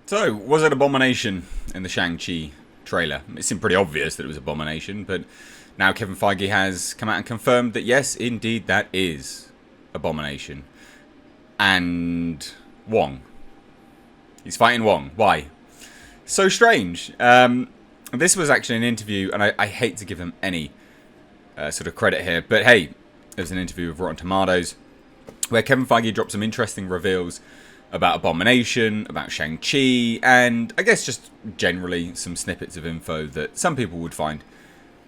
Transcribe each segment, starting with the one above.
So, was it Abomination in the Shang-Chi trailer? It seemed pretty obvious that it was Abomination, but now Kevin Feige has come out and confirmed that yes, indeed, that is Abomination. And Wong. He's fighting Wong. Why? So strange. This was actually an interview, and I hate to give them any sort of credit here, but hey, there's an interview with Rotten Tomatoes where Kevin Feige dropped some interesting reveals about Abomination, about Shang-Chi, and I guess just generally some snippets of info that some people would find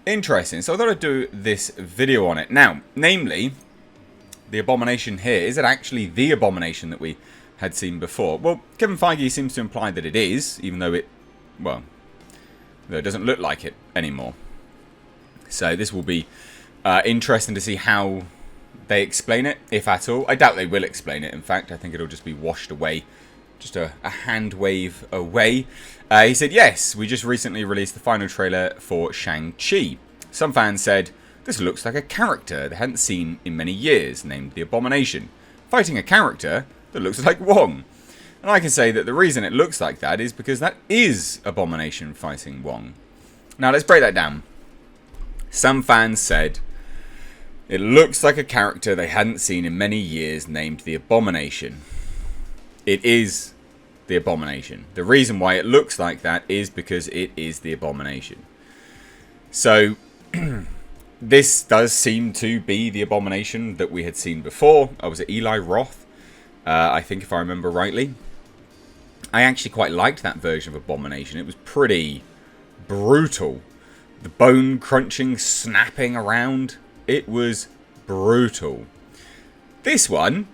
interesting. So I thought I'd do this video on it. Now, namely, the Abomination here, is it actually the Abomination that we had seen before? Well, Kevin Feige seems to imply that it is, even though it, well, though it doesn't look like it anymore. So this will be interesting to see how they explain it, if at all. I doubt they will explain it, in fact. I think it'll just be washed away. Just a hand wave away. He said, yes, we just recently released the final trailer for Shang-Chi. Some fans said, this looks like a character they hadn't seen in many years, named the Abomination, fighting a character that looks like Wong. And I can say that the reason it looks like that is because that is Abomination fighting Wong. Now, let's break that down. Some fans said, it looks like a character they hadn't seen in many years named the Abomination. It is the Abomination. The reason why it looks like that is because it is the Abomination. So, this does seem to be the Abomination that we had seen before. Was it Eli Roth? I think, if I remember rightly. I actually quite liked that version of Abomination. It was pretty brutal. The bone crunching, snapping around. It was brutal. This one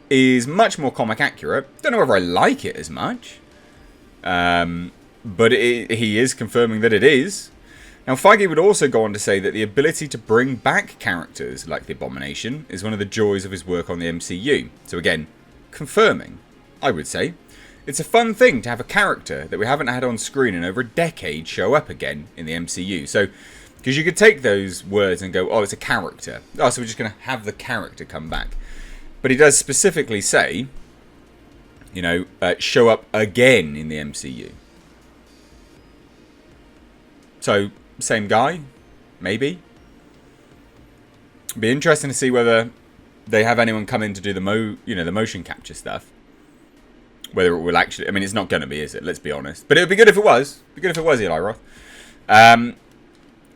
is much more comic accurate. Don't know whether I like it as much. But he is confirming that it is. Now, Feige would also go on to say that the ability to bring back characters like the Abomination is one of the joys of his work on the MCU. So again, confirming, I would say. It's a fun thing to have a character that we haven't had on screen in over a decade show up again in the MCU. So, because you could take those words and go, oh, it's a character. Oh, so we're just going to have the character come back. But he does specifically say, you know, show up again in the MCU. So, same guy, maybe. Be interesting to see whether they have anyone come in to do the motion capture stuff. Whether it will actually, I mean, it's not going to be, is it? Let's be honest. But it would be good if it was. It'd be good if it was Eli Roth.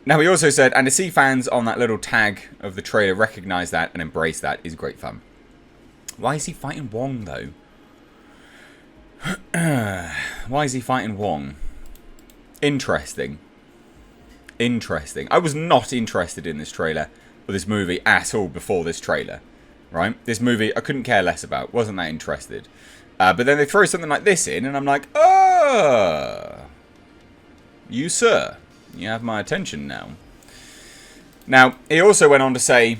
Now, he also said, and to see fans on that little tag of the trailer recognise that and embrace that is great fun. Why is he fighting Wong, though? Why is he fighting Wong? Interesting. Interesting. I was not interested in this trailer or this movie at all before this trailer. Right? This movie, I couldn't care less about. Wasn't that interested. But then they throw something like this in, and I'm like, oh, you, sir. You have my attention now. Now, he also went on to say,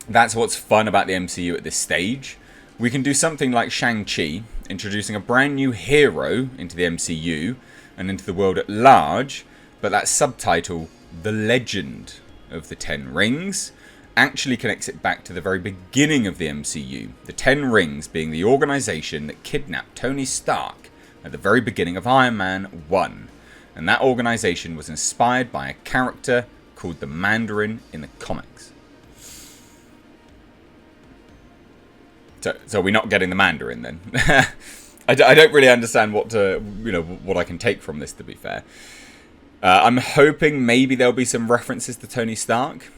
that's what's fun about the MCU at this stage. We can do something like Shang-Chi, introducing a brand new hero into the MCU and into the world at large, but that subtitle, The Legend of the Ten Rings, actually connects it back to the very beginning of the MCU. The Ten Rings being the organisation that kidnapped Tony Stark at the very beginning of Iron Man 1. And that organisation was inspired by a character called the Mandarin in the comics. So we're not getting the Mandarin then. I don't really understand what I can take from this, to be fair. I'm hoping maybe there'll be some references to Tony Stark.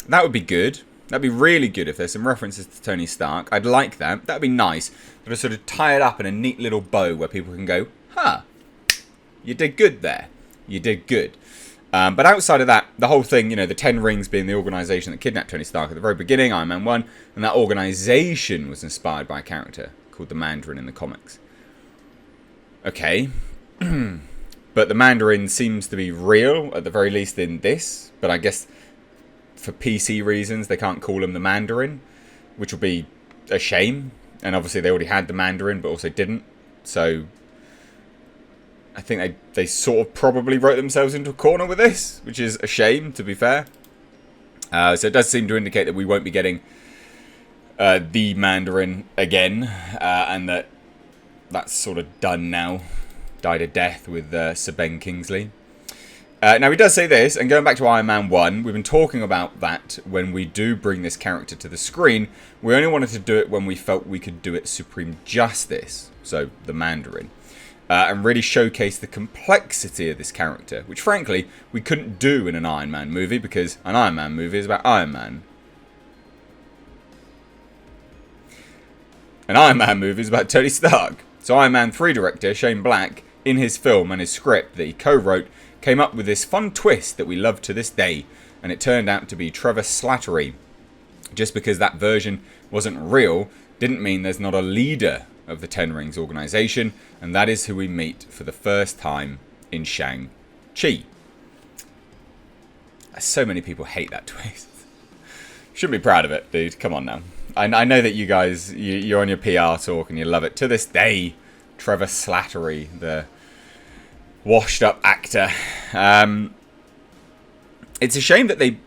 That would be good. That'd be really good if there's some references to Tony Stark. I'd like that. That'd be nice. But to sort of tie it up in a neat little bow where people can go, huh, you did good there. You did good. But outside of that, the whole thing, the Ten Rings being the organisation that kidnapped Tony Stark at the very beginning, Iron Man 1, and that organisation was inspired by a character called the Mandarin in the comics. Okay. But the Mandarin seems to be real, at the very least in this. But I guess for PC reasons, they can't call him the Mandarin, which would be a shame. And obviously they already had the Mandarin, but also didn't. So I think they sort of probably wrote themselves into a corner with this, which is a shame, to be fair. So it does seem to indicate that we won't be getting the Mandarin again, and that that's sort of done now. Died a death with Sir Ben Kingsley. Now, he does say this, and going back to Iron Man 1, we've been talking about that when we do bring this character to the screen. We only wanted to do it when we felt we could do it supreme justice, so the Mandarin, and really showcase the complexity of this character, which frankly, we couldn't do in an Iron Man movie, because an Iron Man movie is about Iron Man. An Iron Man movie is about Tony Stark. So Iron Man 3 director Shane Black, in his film and his script that he co-wrote, came up with this fun twist that we love to this day, and it turned out to be Trevor Slattery. Just because that version wasn't real didn't mean there's not a leader of the Ten Rings organization, and that is who we meet for the first time in Shang-Chi. So many people hate that twist. Shouldn't be proud of it, dude. Come on now. I know that you guys, you're on your PR talk and you love it. To this day, Trevor Slattery, the washed-up actor. It's a shame that they...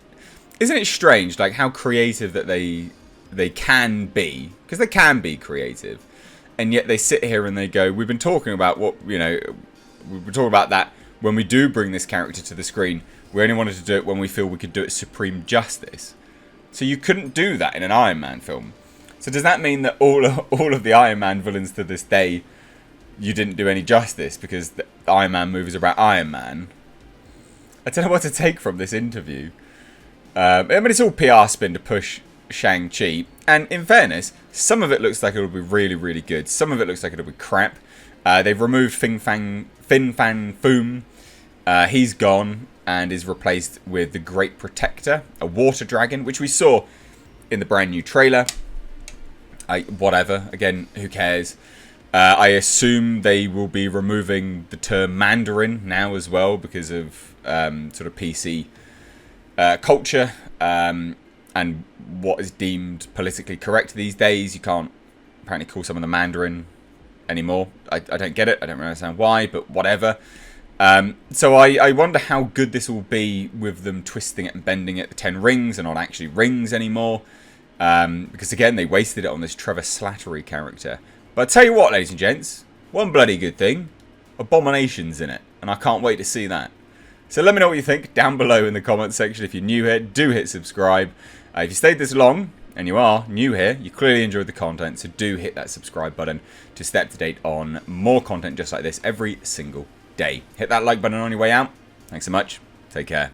Isn't it strange, like, how creative that they can be? Because they can be creative. And yet they sit here and they go, we've been talking about what, you know... We've been talking about that when we do bring this character to the screen. We only wanted to do it when we feel we could do it supreme justice. So you couldn't do that in an Iron Man film. So does that mean that all of the Iron Man villains to this day, you didn't do any justice because the Iron Man movies are about Iron Man? I don't know what to take from this interview. I mean, it's all PR spin to push Shang-Chi. And in fairness, some of it looks like it'll be really, really good. Some of it looks like it'll be crap. They've removed Fin Fang Foom. He's gone and is replaced with the Great Protector, a water dragon, which we saw in the brand new trailer. Whatever, again, who cares? I assume they will be removing the term Mandarin now as well because of sort of PC culture and what is deemed politically correct these days. You can't apparently call someone the Mandarin anymore. I don't get it. I don't really understand why, but whatever. So I wonder how good this will be with them twisting it and bending it. The 10 rings are not actually rings anymore. Because again, they wasted it on this Trevor Slattery character. But I tell you what, ladies and gents, one bloody good thing. Abomination's in it. And I can't wait to see that. So let me know what you think down below in the comments section. If you're new here, do hit subscribe. If you stayed this long, and you are new here, you clearly enjoyed the content, so do hit that subscribe button to stay up to date on more content just like this every single day. Hit that like button on your way out. Thanks so much. Take care.